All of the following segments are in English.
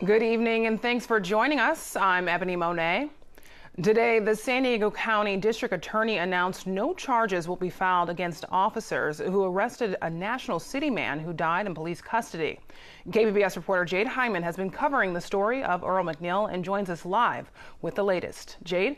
Good evening and thanks for joining us. I'm Ebony Monet. Today, the San Diego County District Attorney announced no charges will be filed against officers who arrested a National City man who died in police custody. KPBS reporter Jade Hyman has been covering the story of Earl McNeil and joins us live with the latest. Jade?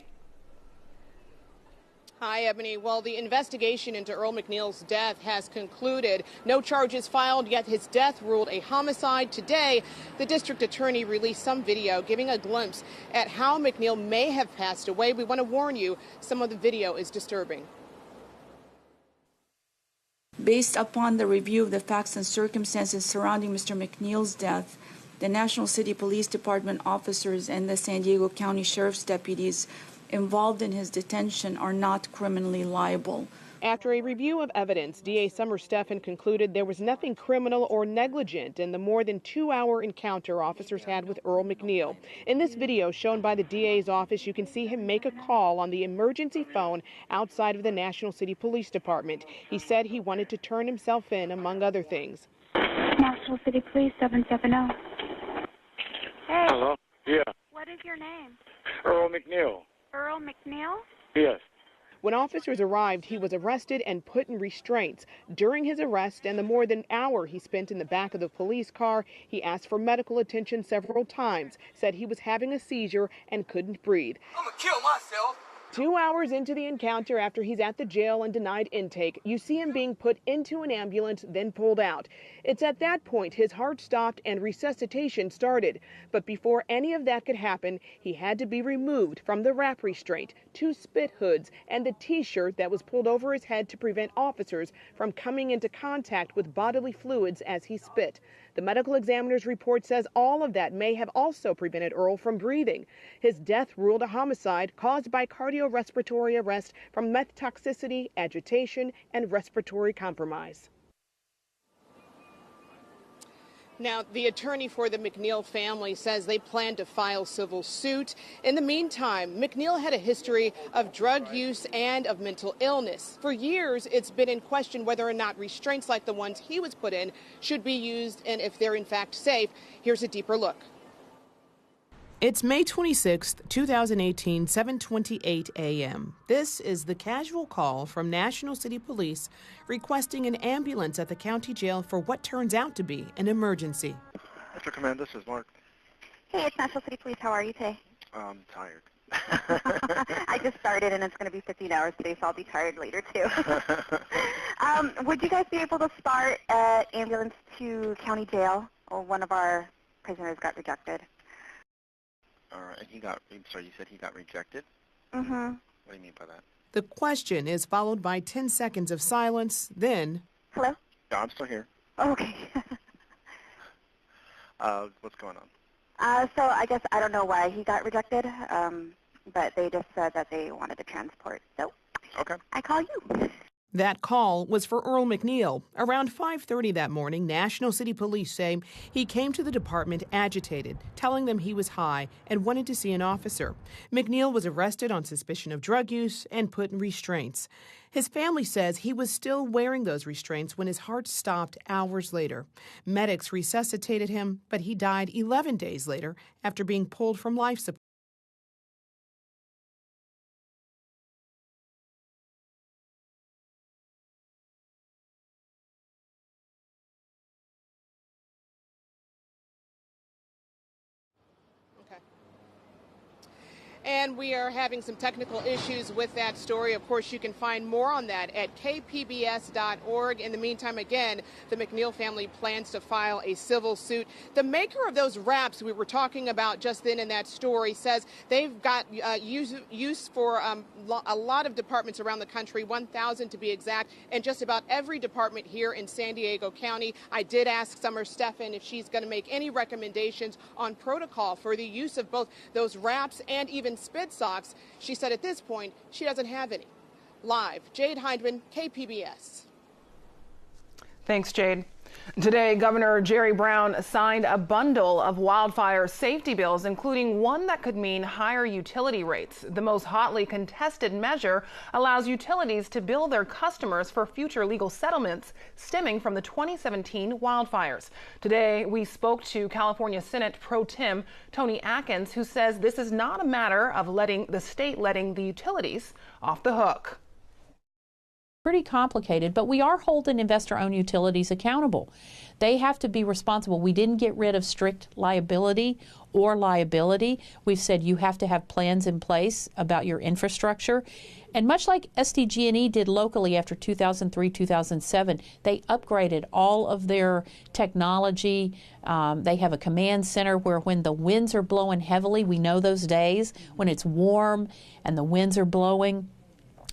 Hi, Ebony. Well, the investigation into Earl McNeil's death has concluded. No charges filed, yet his death ruled a homicide. Today, the district attorney released some video giving a glimpse at how McNeil may have passed away. We want to warn you, some of the video is disturbing. Based upon the review of the facts and circumstances surrounding Mr. McNeil's death, the National City Police Department officers and the San Diego County Sheriff's deputies involved in his detention are not criminally liable. After a review of evidence, DA Summer Stephan concluded there was nothing criminal or negligent in the more than 2-hour encounter officers had with Earl McNeil. In this video shown by the DA's office, you can see him make a call on the emergency phone outside of the National City Police Department. He said he wanted to turn himself in, among other things. National City Police 770. Hey. Hello? Yeah. What is your name? Earl McNeil. Earl McNeil? Yes. When officers arrived, he was arrested and put in restraints. During his arrest and the more than hour he spent in the back of the police car, he asked for medical attention several times, said he was having a seizure and couldn't breathe. I'm gonna kill myself. 2 hours into the encounter, after he's at the jail and denied intake, you see him being put into an ambulance, then pulled out. It's at that point his heart stopped and resuscitation started. But before any of that could happen, he had to be removed from the wrap restraint, 2 spit hoods, and the T-shirt that was pulled over his head to prevent officers from coming into contact with bodily fluids as he spit. The medical examiner's report says all of that may have also prevented Earl from breathing. His death ruled a homicide caused by cardiorespiratory arrest from meth toxicity, agitation, and respiratory compromise. Now, the attorney for the McNeil family says they plan to file civil suit. In the meantime, McNeil had a history of drug use and of mental illness. For years, it's been in question whether or not restraints like the ones he was put in should be used and if they're in fact safe. Here's a deeper look. It's May 26, 2018, 7:28 a.m. This is the casual call from National City Police requesting an ambulance at the county jail for what turns out to be an emergency. Mr. Command, this is Mark. Hey, it's National City Police. How are you today? I'm tired. I just started, and it's going to be 15 hours today, so I'll be tired later, too. Would you guys be able to start at ambulance to county jail? Or one of our prisoners got rejected. All right, and you said he got rejected? Mm-hmm. What do you mean by that? The question is followed by 10 seconds of silence, then... Hello? Yeah, I'm still here. Oh, okay. What's going on? So I guess I don't know why he got rejected, but they just said that they wanted to transport. So Okay. I call you. That call was for Earl McNeil. Around 5:30 that morning, National City Police say he came to the department agitated, telling them he was high and wanted to see an officer. McNeil was arrested on suspicion of drug use and put in restraints. His family says he was still wearing those restraints when his heart stopped hours later. Medics resuscitated him, but he died 11 days later after being pulled from life support. And we are having some technical issues with that story. Of course, you can find more on that at kpbs.org. In the meantime, again, the McNeil family plans to file a civil suit. The maker of those wraps we were talking about just then in that story says they've got use for a lot of departments around the country, 1,000 to be exact, and just about every department here in San Diego County. I did ask Summer Stephan if she's going to make any recommendations on protocol for the use of both those wraps and even spit socks. She said at this point she doesn't have any. Live, Jade Hyman, KPBS. Thanks, Jade. Today, Governor Jerry Brown signed a bundle of wildfire safety bills, including one that could mean higher utility rates. The most hotly contested measure allows utilities to bill their customers for future legal settlements stemming from the 2017 wildfires. Today, we spoke to California Senate Pro Tem Toni Atkins, who says this is not a matter of letting the utilities off the hook. Pretty complicated, but we are holding investor-owned utilities accountable. They have to be responsible. We didn't get rid of strict liability or liability. We've said you have to have plans in place about your infrastructure. And much like SDG&E did locally after 2003, 2007, they upgraded all of their technology. They have a command center where when the winds are blowing heavily, we know those days when it's warm and the winds are blowing,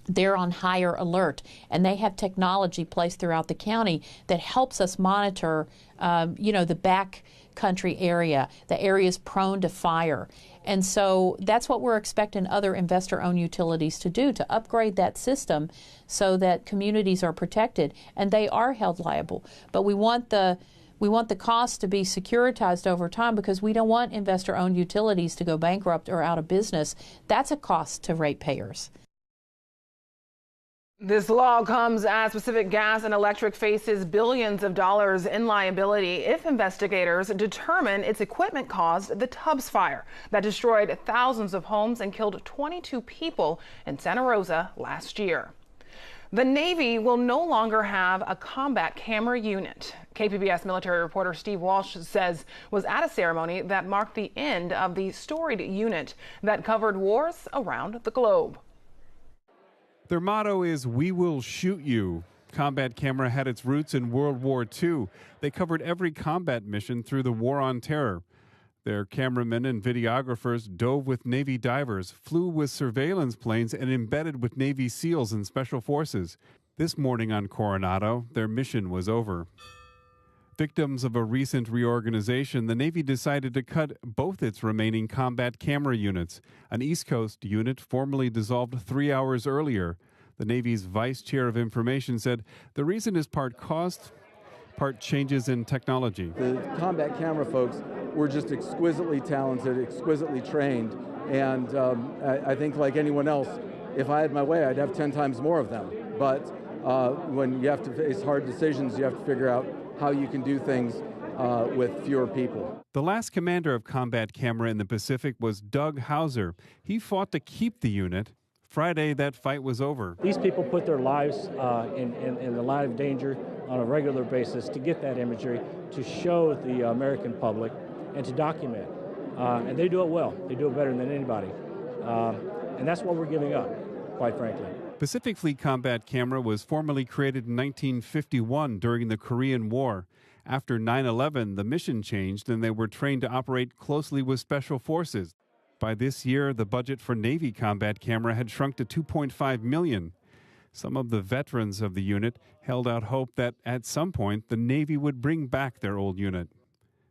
they're on higher alert, and they have technology placed throughout the county that helps us monitor, the back country area, the areas prone to fire. And so that's what we're expecting other investor-owned utilities to do, to upgrade that system so that communities are protected and they are held liable. But we want the cost to be securitized over time because we don't want investor-owned utilities to go bankrupt or out of business. That's a cost to ratepayers. This law comes as Pacific Gas and Electric faces billions of dollars in liability if investigators determine its equipment caused the Tubbs fire that destroyed thousands of homes and killed 22 people in Santa Rosa last year. The Navy will no longer have a combat camera unit. KPBS military reporter Steve Walsh says was at a ceremony that marked the end of the storied unit that covered wars around the globe. Their motto is, "We will shoot you." Combat Camera had its roots in World War II. They covered every combat mission through the War on Terror. Their cameramen and videographers dove with Navy divers, flew with surveillance planes, and embedded with Navy SEALs and Special Forces. This morning on Coronado, their mission was over. Victims of a recent reorganization, the Navy decided to cut both its remaining combat camera units. An East Coast unit formally dissolved 3 hours earlier. The Navy's Vice Chair of Information said the reason is part cost, part changes in technology. The combat camera folks were just exquisitely talented, exquisitely trained, and I think like anyone else, if I had my way, I'd have 10 times more of them. But when you have to face hard decisions, you have to figure out how you can do things with fewer people. The last commander of Combat Camera in the Pacific was Doug Hauser. He fought to keep the unit. Friday, that fight was over. These people put their lives in the line of danger on a regular basis to get that imagery, to show the American public, and to document. And they do it well. They do it better than anybody. And that's what we're giving up, quite frankly. Pacific Fleet Combat Camera was formally created in 1951 during the Korean War. After 9/11, the mission changed and they were trained to operate closely with Special Forces. By this year, the budget for Navy Combat Camera had shrunk to $2.5 million. Some of the veterans of the unit held out hope that at some point the Navy would bring back their old unit.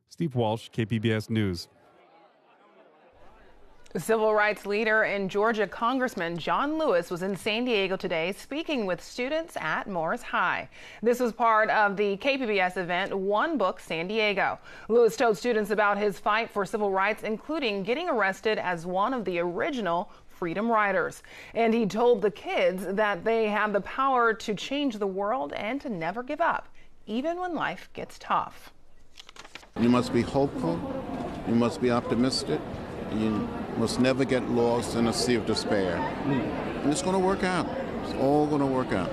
Steve Walsh, KPBS News. Civil rights leader and Georgia Congressman John Lewis was in San Diego today speaking with students at Morse High. This was part of the KPBS event One Book San Diego. Lewis told students about his fight for civil rights, including getting arrested as one of the original Freedom Riders. And he told the kids that they have the power to change the world and to never give up, even when life gets tough. You must be hopeful. You must be optimistic. You must never get lost in a sea of despair. And it's going to work out. It's all going to work out.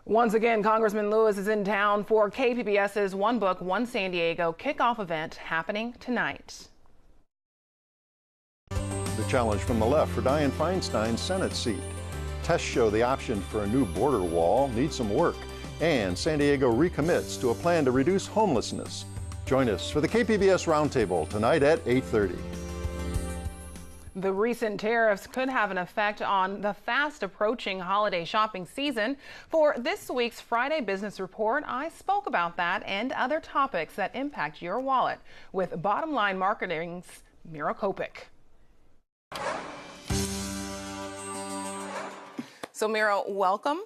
Once again, Congressman Lewis is in town for KPBS's One Book, One San Diego kickoff event happening tonight. The challenge from the left for Dianne Feinstein's Senate seat. Tests show the option for a new border wall needs some work, and San Diego recommits to a plan to reduce homelessness. Join us for the KPBS Roundtable tonight at 8:30. The recent tariffs could have an effect on the fast approaching holiday shopping season. For this week's Friday Business Report, I spoke about that and other topics that impact your wallet with Bottom Line Marketing's Mira Kopik. So Mira, welcome.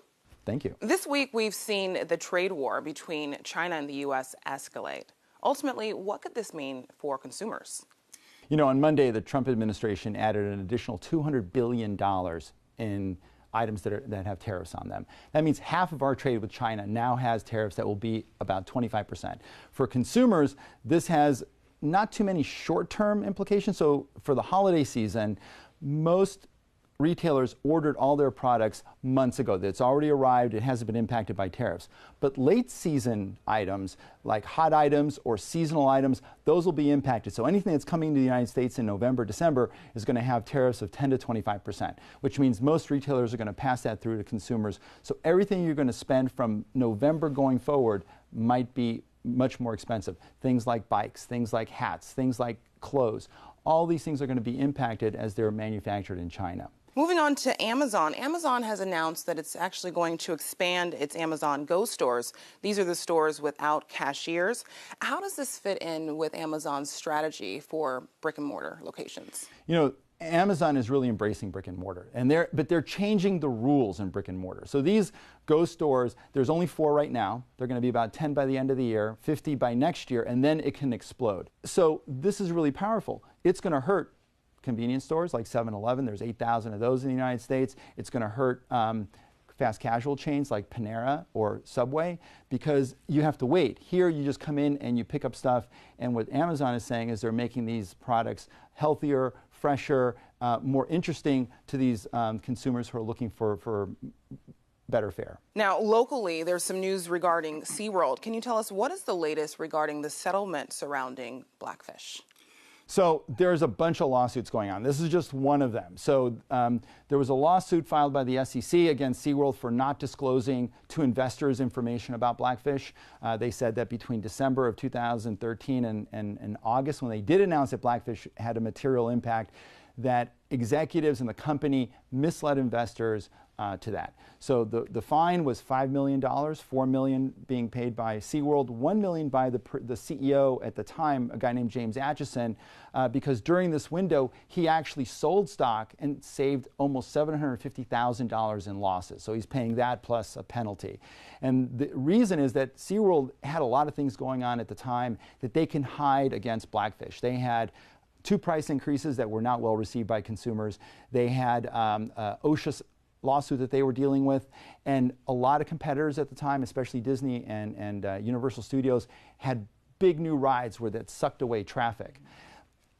Thank you. This week, we've seen the trade war between China and the U.S. escalate. Ultimately, what could this mean for consumers? You know, on Monday, the Trump administration added an additional $200 billion in items that have tariffs on them. That means half of our trade with China now has tariffs that will be about 25%. For consumers, this has not too many short-term implications. So for the holiday season, most retailers ordered all their products months ago. It's already arrived. It hasn't been impacted by tariffs. But late season items, like hot items or seasonal items, those will be impacted. So anything that's coming to the United States in November, December is going to have tariffs of 10 to 25%, which means most retailers are going to pass that through to consumers. So everything you're going to spend from November going forward might be much more expensive. Things like bikes, things like hats, things like clothes. All these things are going to be impacted as they're manufactured in China. Moving on to Amazon. Amazon has announced that it's actually going to expand its Amazon Go stores. These are the stores without cashiers. How does this fit in with Amazon's strategy for brick and mortar locations? You know, Amazon is really embracing brick and mortar, but they're changing the rules in brick and mortar. So these Go stores, there's only 4 right now. They're going to be about 10 by the end of the year, 50 by next year, and then it can explode. So this is really powerful. It's going to hurt convenience stores like 7-Eleven. There's 8,000 of those in the United States. It's going to hurt fast casual chains like Panera or Subway because you have to wait. Here you just come in and you pick up stuff, and what Amazon is saying is they're making these products healthier, fresher, more interesting to these consumers who are looking for better fare. Now, locally, there's some news regarding SeaWorld. Can you tell us what is the latest regarding the settlement surrounding Blackfish? So there's a bunch of lawsuits going on. This is just one of them. So there was a lawsuit filed by the SEC against SeaWorld for not disclosing to investors information about Blackfish. They said that between December of 2013 and August, when they did announce that Blackfish had a material impact, that executives in the company misled investors to that. So the fine was $5 million, $4 million being paid by SeaWorld, $1 million by the CEO at the time, a guy named James Atchison, because during this window, he actually sold stock and saved almost $750,000 in losses. So he's paying that plus a penalty. And the reason is that SeaWorld had a lot of things going on at the time that they can hide against Blackfish. They had 2 price increases that were not well received by consumers. They had OSHA lawsuit that they were dealing with, and a lot of competitors at the time, especially Disney and Universal Studios, had big new rides where that sucked away traffic.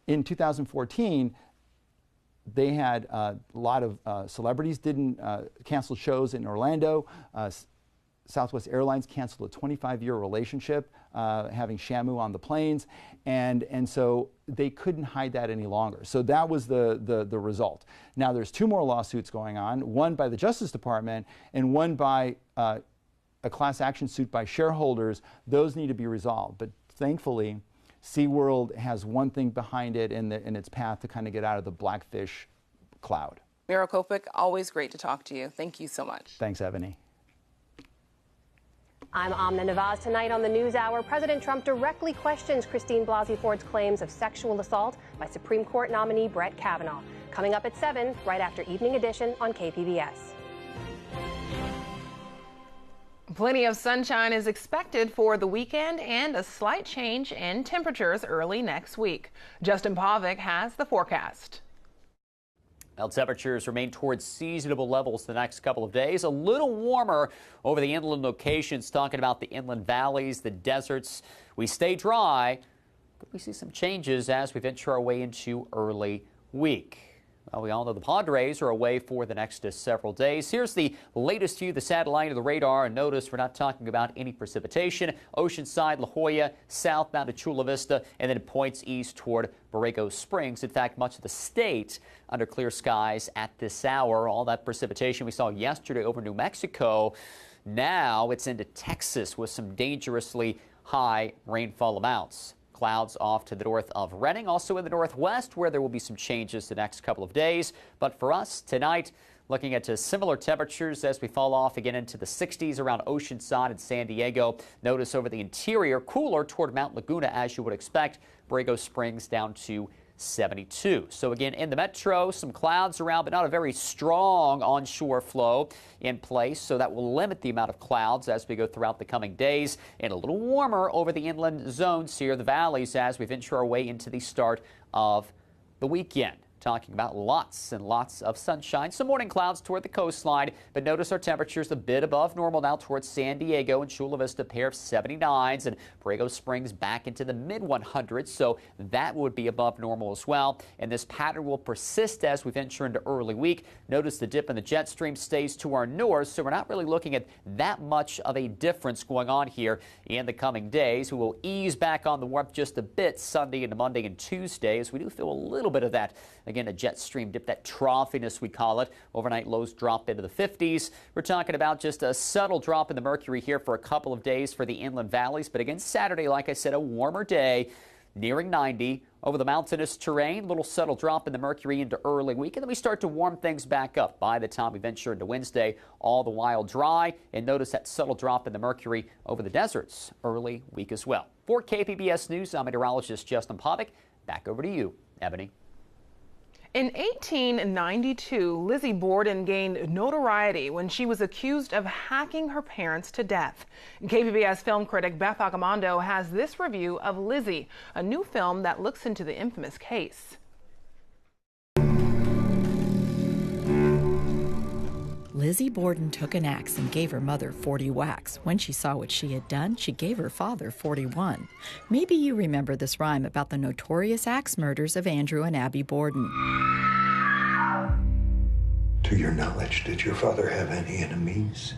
In 2014, they had a lot of celebrities didn't cancel shows in Orlando. Southwest Airlines canceled a 25-year relationship, having Shamu on the planes, and so they couldn't hide that any longer. So that was the result. Now there's 2 more lawsuits going on, one by the Justice Department and one by a class action suit by shareholders. Those need to be resolved, but thankfully SeaWorld has one thing behind it in its path to kind of get out of the Blackfish cloud. Mira Kopik, always great to talk to you. Thank you so much. Thanks, Ebony. I'm Amna Nawaz. Tonight on the NewsHour, President Trump directly questions Christine Blasey Ford's claims of sexual assault by Supreme Court nominee Brett Kavanaugh. Coming up at 7, right after Evening Edition on KPBS. Plenty of sunshine is expected for the weekend and a slight change in temperatures early next week. Justin Pavic has the forecast. Well, temperatures remain towards seasonable levels the next couple of days. A little warmer over the inland locations, talking about the inland valleys, the deserts. We stay dry. Could we see some changes as we venture our way into early week? Well, we all know the Padres are away for the next several days. Here's the latest view of the satellite of the radar. And notice we're not talking about any precipitation. Oceanside, La Jolla, southbound to Chula Vista, and then it points east toward Borrego Springs. In fact, much of the state under clear skies at this hour. All that precipitation we saw yesterday over New Mexico. Now it's into Texas with some dangerously high rainfall amounts. Clouds off to the north of Redding, also in the northwest, where there will be some changes the next couple of days. But for us tonight, looking at similar temperatures as we fall off again into the 60s around Oceanside and San Diego. Notice over the interior, cooler toward Mount Laguna, as you would expect. Borrego Springs down to 72. So again, in the metro, some clouds around, but not a very strong onshore flow in place. So that will limit the amount of clouds as we go throughout the coming days, and a little warmer over the inland zones here, the valleys, as we venture our way into the start of the weekend. Talking about lots and lots of sunshine. Some morning clouds toward the coastline, but notice our temperatures a bit above normal now towards San Diego and Chula Vista, pair of 79s, and Borrego Springs back into the mid-100s, so that would be above normal as well. And this pattern will persist as we venture into early week. Notice the dip in the jet stream stays to our north, so we're not really looking at that much of a difference going on here in the coming days. We will ease back on the warmth just a bit Sunday into Monday and Tuesday, as we do feel a little bit of that. Again, a jet stream dip, that troughiness we call it. Overnight lows drop into the 50s. We're talking about just a subtle drop in the mercury here for a couple of days for the inland valleys. But again, Saturday, like I said, a warmer day, nearing 90. Over the mountainous terrain, little subtle drop in the mercury into early week, and then we start to warm things back up by the time we venture into Wednesday, all the while dry. And notice that subtle drop in the mercury over the deserts early week as well. For KPBS News, I'm meteorologist Justin Povick. Back over to you, Ebony. In 1892, Lizzie Borden gained notoriety when she was accused of hacking her parents to death. KPBS film critic Beth Accomando has this review of Lizzie, a new film that looks into the infamous case. Lizzie Borden took an axe and gave her mother 40 whacks. When she saw what she had done, she gave her father 41. Maybe you remember this rhyme about the notorious axe murders of Andrew and Abby Borden. To your knowledge, did your father have any enemies?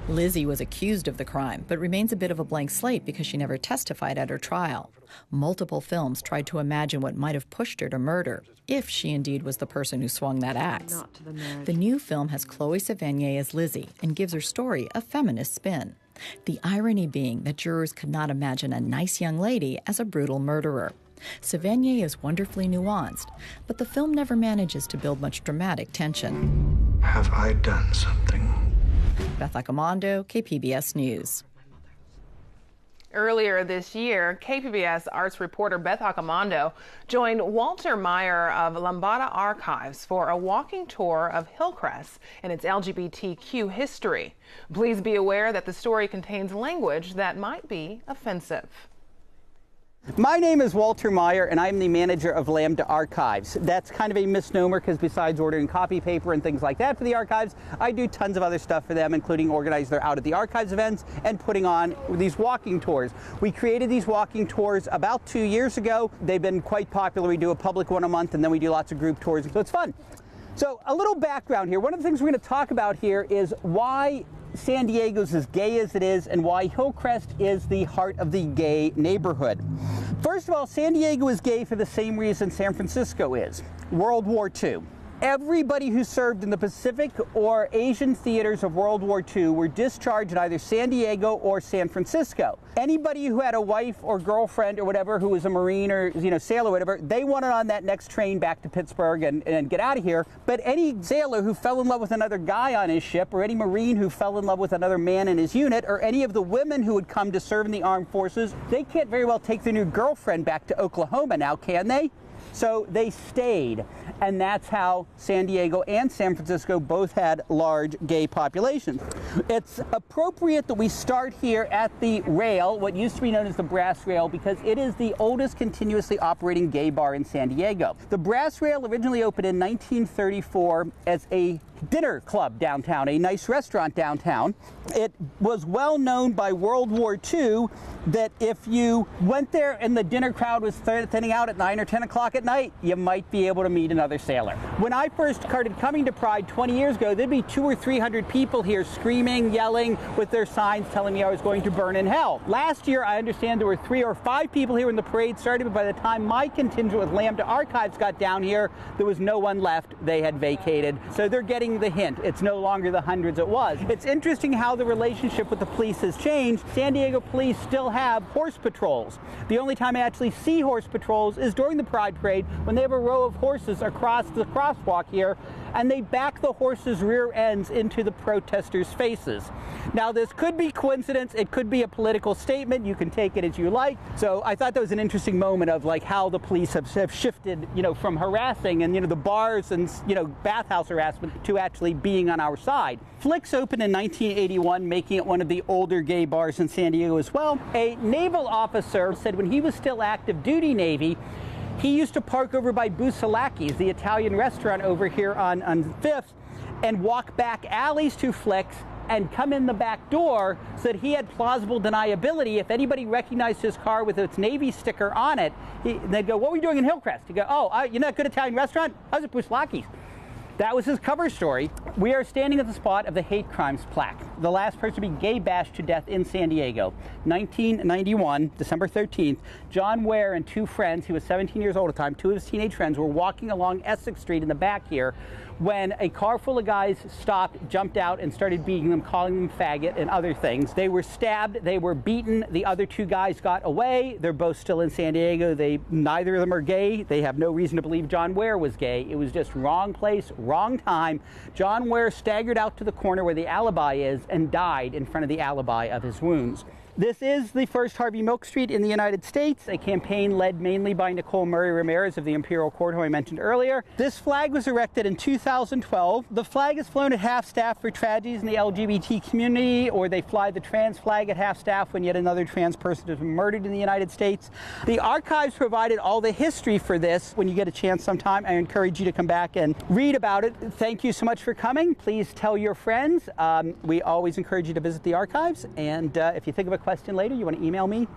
Lizzie was accused of the crime, but remains a bit of a blank slate because she never testified at her trial. Multiple films tried to imagine what might have pushed her to murder, if she indeed was the person who swung that axe. The new film has Chloe Sevigny as Lizzie and gives her story a feminist spin. The irony being that jurors could not imagine a nice young lady as a brutal murderer. Sevigny is wonderfully nuanced, but the film never manages to build much dramatic tension. Have I done something? Beth Accomando, KPBS News. Earlier this year, KPBS arts reporter Beth Accomando joined Walter Meyer of Lambada Archives for a walking tour of Hillcrest and its LGBTQ history. Please be aware that the story contains language that might be offensive. My name is Walter Meyer, and I'm the manager of Lambda Archives. That's kind of a misnomer because besides ordering copy paper and things like that for the archives, I do tons of other stuff for them, including organize their Out at the Archives events and putting on these walking tours. We created these walking tours about 2 years ago. They've been quite popular. We do a public one a month, and then we do lots of group tours, so it's fun. So a little background here. One of the things we're going to talk about here is why San Diego's as gay as it is and why Hillcrest is the heart of the gay neighborhood. First of all, San Diego is gay for the same reason San Francisco is: World War II. Everybody who served in the Pacific or Asian theaters of World War II were discharged in either San Diego or San Francisco. Anybody who had a wife or girlfriend or whatever who was a Marine or sailor or whatever, they wanted on that next train back to Pittsburgh and get out of here. But any sailor who fell in love with another guy on his ship, or any Marine who fell in love with another man in his unit, or any of the women who would come to serve in the armed forces, they can't very well take their new girlfriend back to Oklahoma now, can they? So they stayed, and that's how San Diego and San Francisco both had large gay populations. It's appropriate that we start here at the Rail, what used to be known as the Brass Rail, because it is the oldest continuously operating gay bar in San Diego. The Brass Rail originally opened in 1934 as a dinner club downtown, a nice restaurant downtown. It was well known by World War II that if you went there and the dinner crowd was thinning out at 9 or 10 o'clock at night, you might be able to meet another sailor. When I first started coming to Pride 20 years ago, there'd be 200 or 300 people here screaming, yelling with their signs telling me I was going to burn in hell. Last year, I understand there were 3 or 5 people here when the parade started, but by the time my contingent with Lambda Archives got down here, there was no one left. They had vacated. So they're getting the hint. It's no longer the hundreds it was. It's interesting how the relationship with the police has changed. San Diego police still have horse patrols. The only time I actually see horse patrols is during the Pride Parade when they have a row of horses across the crosswalk here and they back the horses' rear ends into the protesters' faces. Now, this could be coincidence, it could be a political statement, you can take it as you like. So I thought that was an interesting moment of like how the police have shifted, from harassing and, the bars and, bathhouse harassment to actually being on our side. Flicks opened in 1981, making it one of the older gay bars in San Diego as well. A naval officer said when he was still active duty Navy, he used to park over by Busalaki's, the Italian restaurant over here on 5th, and walk back alleys to Flicks and come in the back door so that he had plausible deniability. If anybody recognized his car with its Navy sticker on it, they'd go, "What were you doing in Hillcrest?" He'd go, "Oh, you know that good Italian restaurant? I was at Busalaki's." That was his cover story. We are standing at the spot of the hate crimes plaque, the last person to be gay bashed to death in San Diego. 1991, December 13th, John Ware and two friends, he was 17 years old at the time, two of his teenage friends, were walking along Essex Street in the back here when a car full of guys stopped, jumped out, and started beating them, calling them faggot and other things. They were stabbed, they were beaten. The other two guys got away. They're both still in San Diego. Neither of them are gay. They have no reason to believe John Ware was gay. It was just wrong place, wrong time. John Ware staggered out to the corner where the alibi is and died in front of the alibi of his wounds. This is the first Harvey Milk Street in the United States, a campaign led mainly by Nicole Murray Ramirez of the Imperial Court, who I mentioned earlier. This flag was erected in 2012. The flag is flown at half-staff for tragedies in the LGBT community, or they fly the trans flag at half-staff when yet another trans person has been murdered in the United States. The archives provided all the history for this. When you get a chance sometime, I encourage you to come back and read about it. Thank you so much for coming. Please tell your friends. We always encourage you to visit the archives, and if you think of a question later, you want to email me,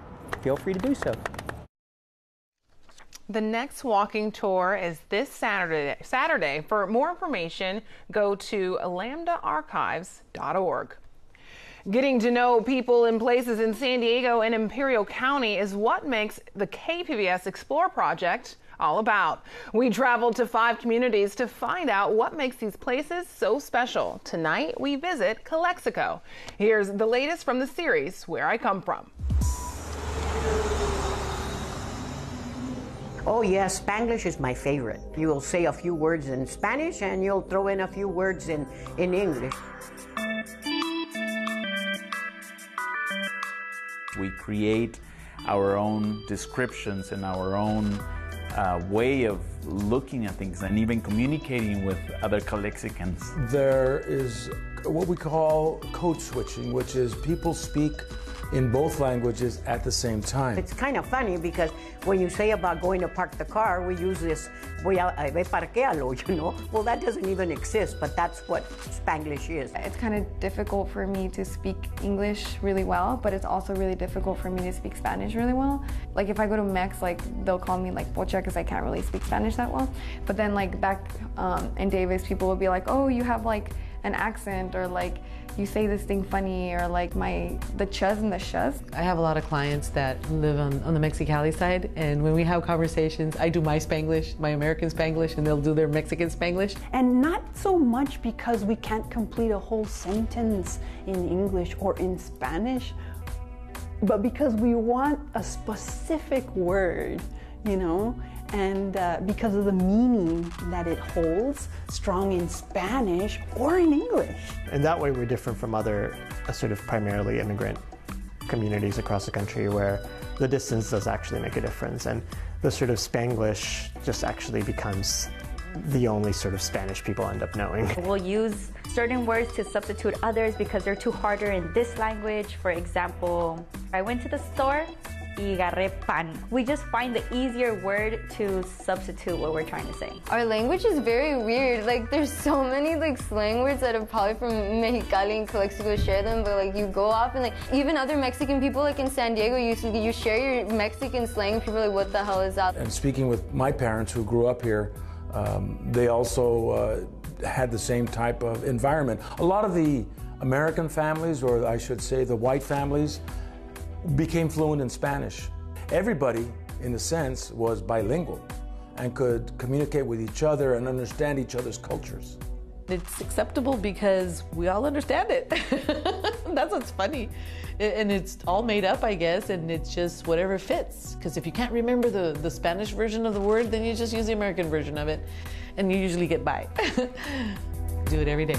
feel free to do so. The next walking tour is this Saturday. For more information, go to lambdaarchives.org. Getting to know people and places in San Diego and Imperial County is what makes the KPBS Explore project all about. We traveled to 5 communities to find out what makes these places so special. Tonight, we visit Calexico. Here's the latest from the series, Where I Come From. Oh yes, Spanglish is my favorite. You will say a few words in Spanish and you'll throw in a few words in English. We create our own descriptions and our own way of looking at things and even communicating with other Calexicans. There is what we call code switching, which is people speak in both languages at the same time. It's kind of funny because when you say about going to park the car, we use this, ve parquealo, Well, that doesn't even exist, but that's what Spanglish is. It's kind of difficult for me to speak English really well, but it's also really difficult for me to speak Spanish really well. Like if I go to Mex, they'll call me pocha because I can't really speak Spanish that well. But then back in Davis, people will be like, oh, you have an accent, or you say this thing funny, or the chuz and the shuz. I have a lot of clients that live on the Mexicali side, and when we have conversations, I do my Spanglish, my American Spanglish, and they'll do their Mexican Spanglish. And not so much because we can't complete a whole sentence in English or in Spanish, but because we want a specific word, and because of the meaning that it holds, strong in Spanish or in English. And that way we're different from other sort of primarily immigrant communities across the country where the distance does actually make a difference, and the sort of Spanglish just actually becomes the only sort of Spanish people end up knowing. We'll use certain words to substitute others because they're too harder in this language. For example, I went to the store y agarré pan. We just find the easier word to substitute what we're trying to say. Our language is very weird. There's so many slang words that are probably from Mexicali and Calexico share them, but you go off and even other Mexican people in San Diego, you share your Mexican slang, people are what the hell is that? And speaking with my parents who grew up here, they also had the same type of environment. A lot of the American families, or I should say the white families, became fluent in Spanish. Everybody, in a sense, was bilingual and could communicate with each other and understand each other's cultures. It's acceptable because we all understand it. That's what's funny. And it's all made up, I guess, and it's just whatever fits. Because if you can't remember the Spanish version of the word, then you just use the American version of it, and you usually get by. Do it every day.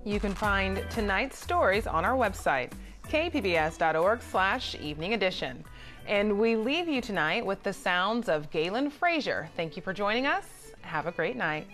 You can find tonight's stories on our website, kpbs.org/evening edition. And we leave you tonight with the sounds of Galen Frazier. Thank you for joining us. Have a great night.